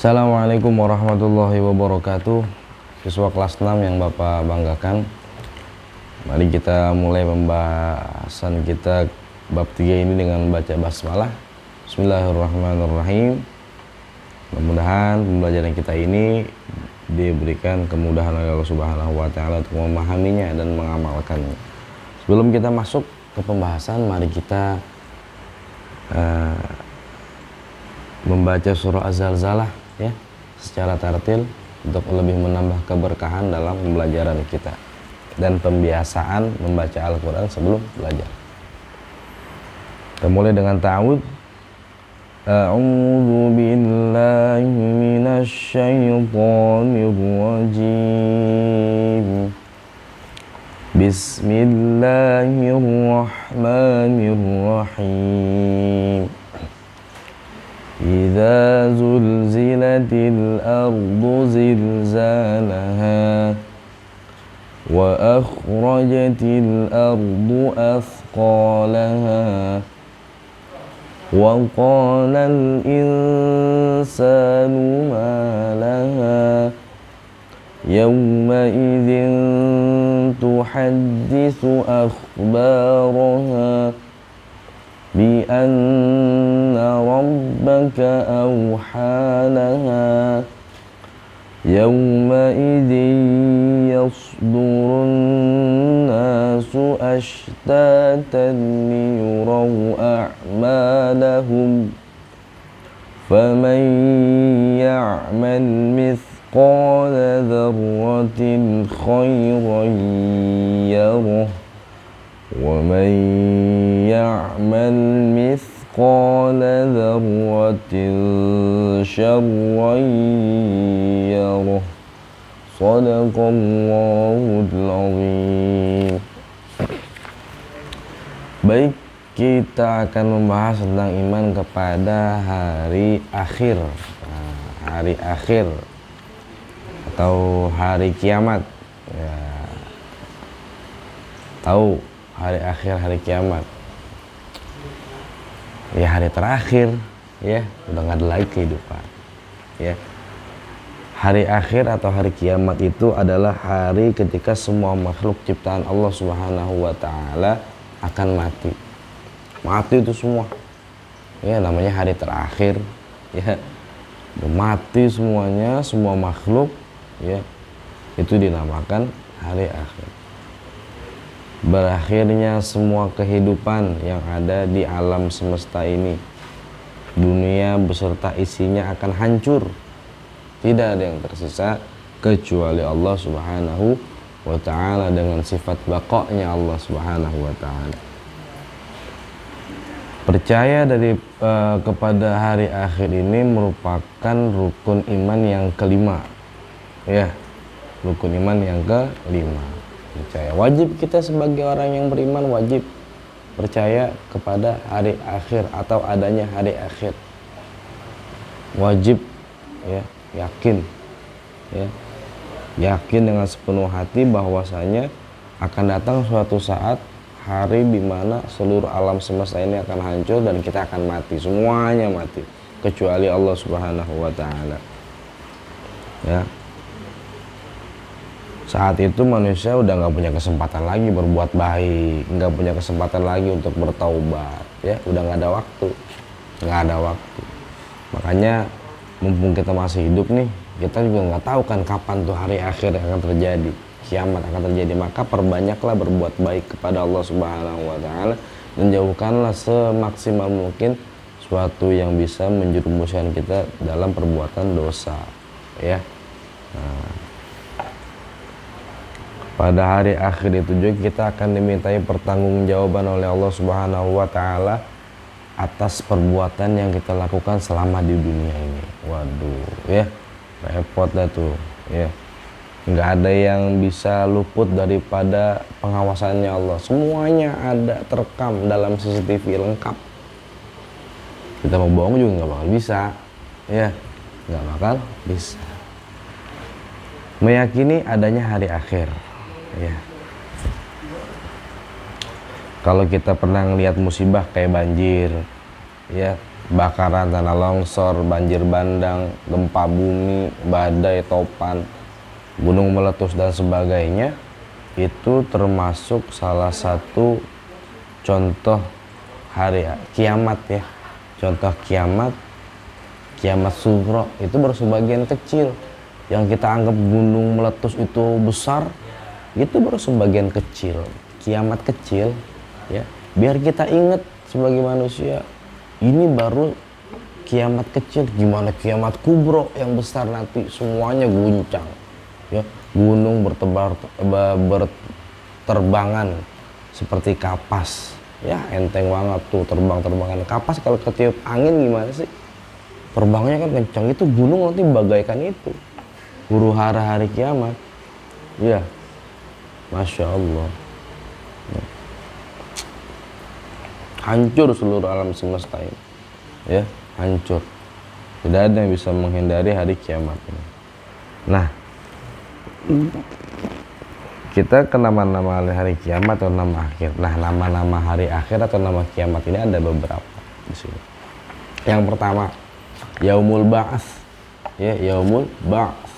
Assalamualaikum warahmatullahi wabarakatuh. Siswa kelas 6 yang Bapak banggakan, mari kita mulai pembahasan kita bab 3 ini dengan membaca basmalah. Bismillahirrahmanirrahim. Mudah-mudahan pembelajaran kita ini diberikan kemudahan oleh Allah Subhanahu wa taala untuk memahaminya dan mengamalkannya. Sebelum kita masuk ke pembahasan, mari kita membaca surah Az-Zalzalah ya secara tartil untuk lebih menambah keberkahan dalam pembelajaran kita dan pembiasaan membaca Al-Quran sebelum belajar. Kita mulai dengan ta'awudz. A'udzu billahi minasy syaithanir rajim. Bismillahirrahmanirrahim. Idza zulzilatil ardu zilzalaha wa akhrajatil ardu athqalaha wa qalal insanu ma laha yawma idzin tuhadditsu akhbaraha bi anna rabbaka awha laha yawma idzin yasdurun nasu ashtatan liyuraw a'malahum faman ya'mal mithqala dzarratin khayran yarah wa man ya'mal mithqala dzarratin syarran yarah. Shadaqallahul azim. Baik, kita akan membahas tentang iman kepada hari akhir. Hari akhir atau hari kiamat ya. Tahu hari akhir, hari kiamat ya, hari terakhir ya, udah nggak ada lagi kehidupan ya. Hari akhir atau hari kiamat itu adalah hari ketika semua makhluk ciptaan Allah Subhanahu wa taala akan mati. Mati itu semua ya, namanya hari terakhir ya. Mati semuanya, semua makhluk ya, itu dinamakan hari akhir. Berakhirnya semua kehidupan yang ada di alam semesta ini. Dunia beserta isinya akan hancur. Tidak ada yang tersisa kecuali Allah Subhanahu wa ta'ala dengan sifat baqa'nya Allah Subhanahu wa ta'ala. Percaya kepada hari akhir ini merupakan rukun iman yang kelima ya, rukun iman yang kelima. Percaya, wajib kita sebagai orang yang beriman wajib percaya kepada hari akhir atau adanya hari akhir. Wajib ya, yakin ya, yakin dengan sepenuh hati bahwasanya akan datang suatu saat hari di mana seluruh alam semesta ini akan hancur dan kita akan mati, semuanya mati kecuali Allah Subhanahu wa taala ya. Saat itu manusia udah nggak punya kesempatan lagi berbuat baik, nggak punya kesempatan lagi untuk bertaubat ya, udah nggak ada waktu. Makanya mumpung kita masih hidup nih, kita juga nggak tahu kan kapan tuh hari akhir yang akan terjadi, kiamat akan terjadi. Maka perbanyaklah berbuat baik kepada Allah Subhanahu wa taala dan jauhkanlah semaksimal mungkin suatu yang bisa menjerumuskan kita dalam perbuatan dosa ya. Pada hari akhir itu juga kita akan dimintai pertanggungjawaban oleh Allah Subhanahu wa taala atas perbuatan yang kita lakukan selama di dunia ini. Waduh ya, repot dah tuh ya. Nggak ada yang bisa luput daripada pengawasannya Allah. Semuanya ada terekam dalam CCTV lengkap. Kita mau bohong juga nggak bakal bisa ya, nggak bakal bisa. Meyakini adanya hari akhir ya. Kalau kita pernah ngelihat musibah kayak banjir ya, bakaran, tanah longsor, banjir bandang, gempa bumi, badai, topan, gunung meletus dan sebagainya, itu termasuk salah satu contoh hari kiamat ya. Contoh kiamat, kiamat sughra itu baru sebagian kecil. Yang kita anggap gunung meletus itu besar, itu baru sebagian kecil, kiamat kecil ya. Biar kita ingat sebagai manusia, ini baru kiamat kecil. Gimana kiamat kubro yang besar nanti semuanya guncang ya, gunung berterbangan seperti kapas ya, enteng banget tuh terbang-terbangan kapas. Kalau ketiup angin gimana sih, terbangnya kan kencang. Itu gunung nanti bagaikan itu huru hara hari kiamat ya. Masya Allah ya. Hancur seluruh alam semesta ini ya, hancur. Tidak ada yang bisa menghindari hari kiamat ini. Nah, kita ke nama-nama hari kiamat atau nama akhir. Nah, nama-nama hari akhir atau nama kiamat ini ada beberapa di sini. Yang pertama, Yaumul Ba'ats ya, Yaumul Ba'ats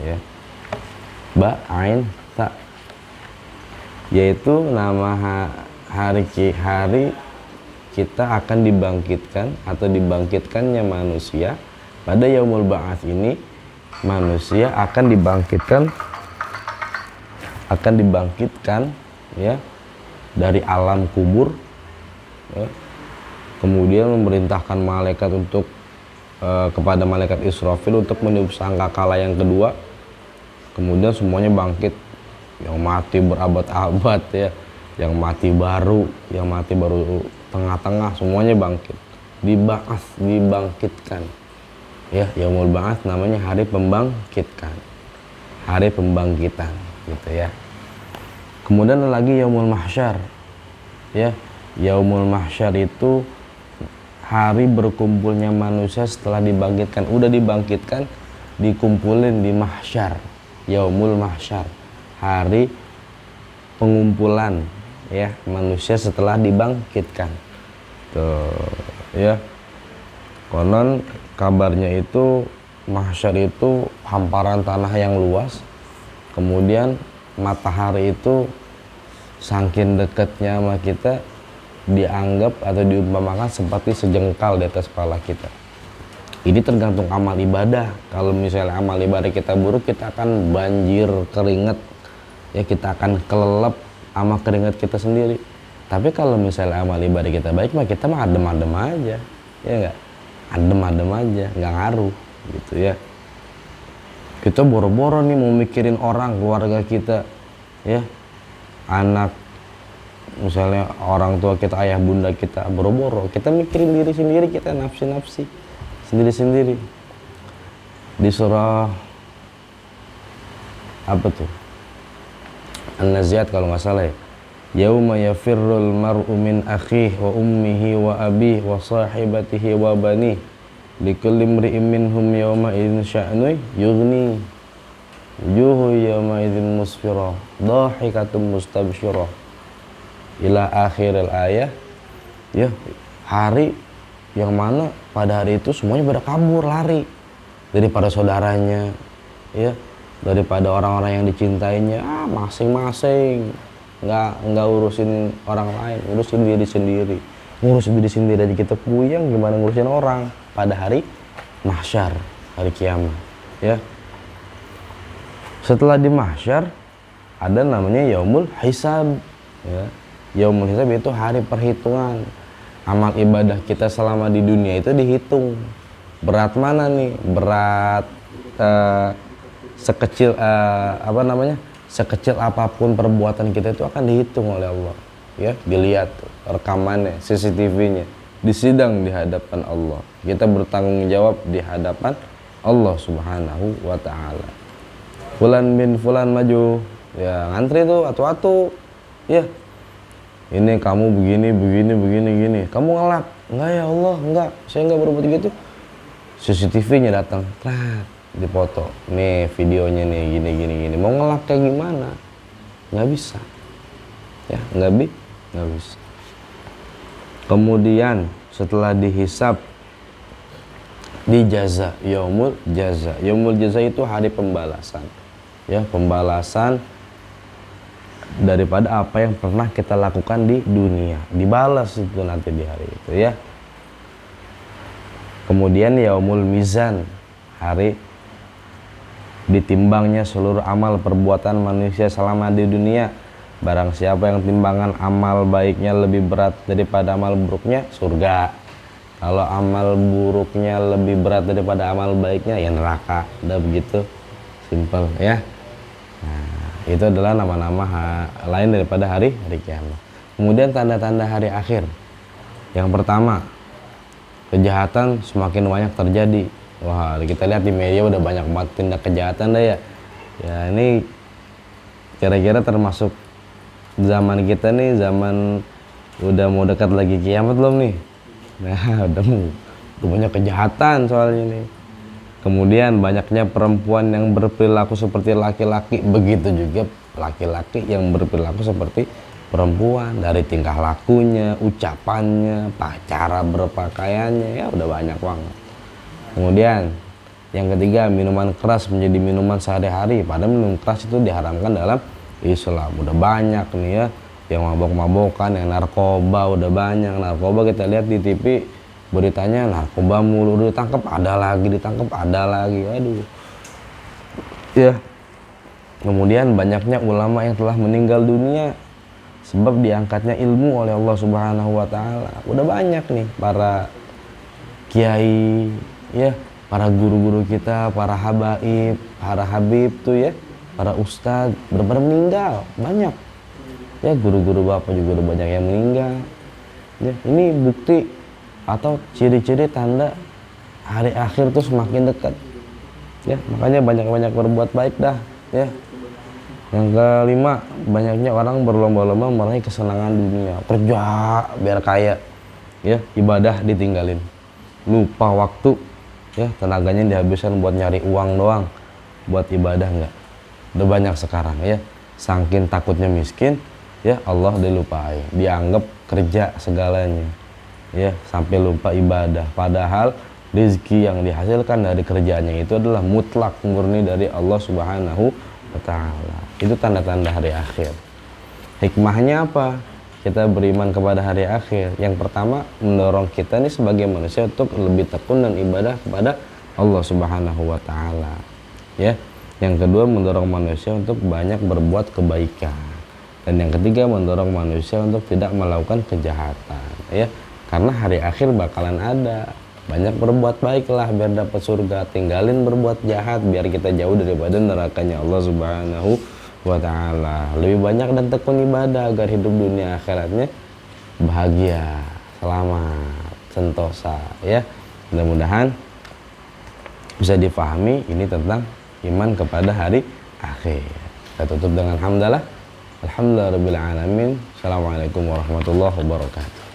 ya, ba ain ta, yaitu nama hari kita akan dibangkitkan atau dibangkitkannya manusia. Pada Yaumul Ba'ats ini manusia akan dibangkitkan ya dari alam kubur ya. Kemudian memerintahkan malaikat untuk kepada malaikat Israfil untuk meniup sangkakala yang kedua. Kemudian semuanya bangkit, yang mati berabad-abad ya, yang mati baru tengah-tengah, semuanya bangkit, dibangkitkan ya. Yaumul Ba'ats namanya hari pembangkitkan, hari pembangkitan gitu ya. Kemudian ada lagi Yaumul Mahsyar ya. Yaumul Mahsyar itu hari berkumpulnya manusia setelah dibangkitkan. Udah dibangkitkan, dikumpulin di mahsyar. Yaumul Mahsyar, hari pengumpulan ya manusia setelah dibangkitkan tuh ya. Konon kabarnya itu mahsyar itu hamparan tanah yang luas, kemudian matahari itu saking dekatnya sama kita dianggap atau diumpamakan seperti sejengkal di atas kepala kita. Ini tergantung amal ibadah. Kalau misalnya amal ibadah kita buruk, kita akan banjir keringat ya, kita akan kelelep sama keringat kita sendiri. Tapi kalau misalnya amal ibadah kita baik, mah kita mah adem-adem aja ya, enggak adem-adem aja, nggak ngaruh gitu ya. Kita boro-boro nih mau mikirin orang, keluarga kita ya, anak misalnya orang tua kita, ayah bunda kita, boro-boro kita mikirin diri sendiri, kita nafsi-nafsi sendiri-sendiri. Di surah apa tuh, An-Nazi'at kalau nggak salah ya, yauma yafirrul mar'u min akhihi wa ummihi wa abihi wa sahibatihi wa banihi likulli imri'in minhum yawma idzin sya'nu yughni wujuhu yawma idzin musfirah dhahikatun mustabsyirah ila akhiril ayah ya. Hari yang mana pada hari itu semuanya pada kabur, lari daripada saudaranya ya, daripada orang-orang yang dicintainya, masing-masing nggak urusin orang lain, urusin diri sendiri. Ngurusin diri sendiri aja kita puyeng, gimana ngurusin orang pada hari mahsyar, hari kiamat ya. Setelah di mahsyar ada namanya Yaumul Hisab ya. Yaumul Hisab itu hari perhitungan. Amal ibadah kita selama di dunia itu dihitung. Berat mana nih? Berat sekecil sekecil apapun perbuatan kita itu akan dihitung oleh Allah ya. Dilihat rekamannya, CCTV-nya, disidang di hadapan Allah. Kita bertanggung jawab di hadapan Allah Subhanahu wa taala. Fulan bin fulan maju ya, ngantri tuh atu-atu ya. Ini kamu begini, kamu ngelap enggak ya Allah? Enggak, saya enggak berbuat gitu. CCTV-nya datang, dipoto, nih videonya nih gini. Mau ngelap kayak gimana? Nggak bisa ya, nggak bisa. Kemudian setelah dihisap dijaza, yaumul jaza. Yaumul jaza itu hari pembalasan. Ya, pembalasan daripada apa yang pernah kita lakukan di dunia. Dibalas itu nanti di hari itu ya. Kemudian yaumul mizan, hari ditimbangnya seluruh amal perbuatan manusia selama di dunia. Barang siapa yang timbangan amal baiknya lebih berat daripada amal buruknya, surga. Kalau amal buruknya lebih berat daripada amal baiknya, ya neraka. Udah begitu, simple ya. Nah, itu adalah nama-nama lain daripada hari kiamat. Kemudian tanda-tanda hari akhir. Yang pertama, kejahatan semakin banyak terjadi. Wah, kita lihat di media udah banyak banget tindak kejahatan dah ya. Ya ini kira-kira termasuk zaman kita nih, zaman udah mau dekat lagi kiamat belum nih? Nah, udah banyak kejahatan soalnya nih. Kemudian banyaknya perempuan yang berperilaku seperti laki-laki, begitu juga laki-laki yang berperilaku seperti perempuan, dari tingkah lakunya, ucapannya, cara berpakaiannya, ya udah banyak banget. Kemudian yang ketiga, minuman keras menjadi minuman sehari-hari, padahal minum keras itu diharamkan dalam Islam. Udah banyak nih ya yang mabok-mabokan, yang narkoba udah banyak. Narkoba kita lihat di TV beritanya narkoba mulu, ditangkap ada lagi, aduh ya. Kemudian banyaknya ulama yang telah meninggal dunia sebab diangkatnya ilmu oleh Allah Subhanahu wa taala. Udah banyak nih para kiai ya, para guru-guru kita, para habib tuh ya, para ustadz benar-benar meninggal banyak ya. Guru-guru bapak juga udah banyak yang meninggal ya. Ini bukti atau ciri-ciri tanda hari akhir tuh semakin dekat ya. Makanya banyak-banyak berbuat baik dah ya. Yang kelima, banyaknya orang berlomba-lomba meraih kesenangan dunia, kerja biar kaya ya, ibadah ditinggalin, lupa waktu ya, tenaganya dihabiskan buat nyari uang doang, buat ibadah enggak. Udah banyak sekarang ya, saking takutnya miskin ya, Allah dilupai, dianggap kerja segalanya ya, sampai lupa ibadah. Padahal rezeki yang dihasilkan dari kerjanya itu adalah mutlak murni dari Allah Subhanahu wa taala. Itu tanda-tanda hari akhir. Hikmahnya apa? Kita beriman kepada hari akhir. Yang pertama, mendorong kita nih sebagai manusia untuk lebih tekun dan ibadah kepada Allah Subhanahu wa taala. Ya. Yang kedua, mendorong manusia untuk banyak berbuat kebaikan. Dan yang ketiga, mendorong manusia untuk tidak melakukan kejahatan, ya. Karena hari akhir bakalan ada. Banyak berbuat baiklah biar dapat surga, tinggalin berbuat jahat biar kita jauh daripada nerakanya Allah Subhanahu wa taala. Lebih banyak dan tekun ibadah agar hidup dunia akhiratnya bahagia, selamat, sentosa ya. Mudah-mudahan bisa difahami ini tentang iman kepada hari akhir. Kita tutup dengan hamdalah. Alhamdulillahirabbil alamin. Assalamualaikum warahmatullahi wabarakatuh.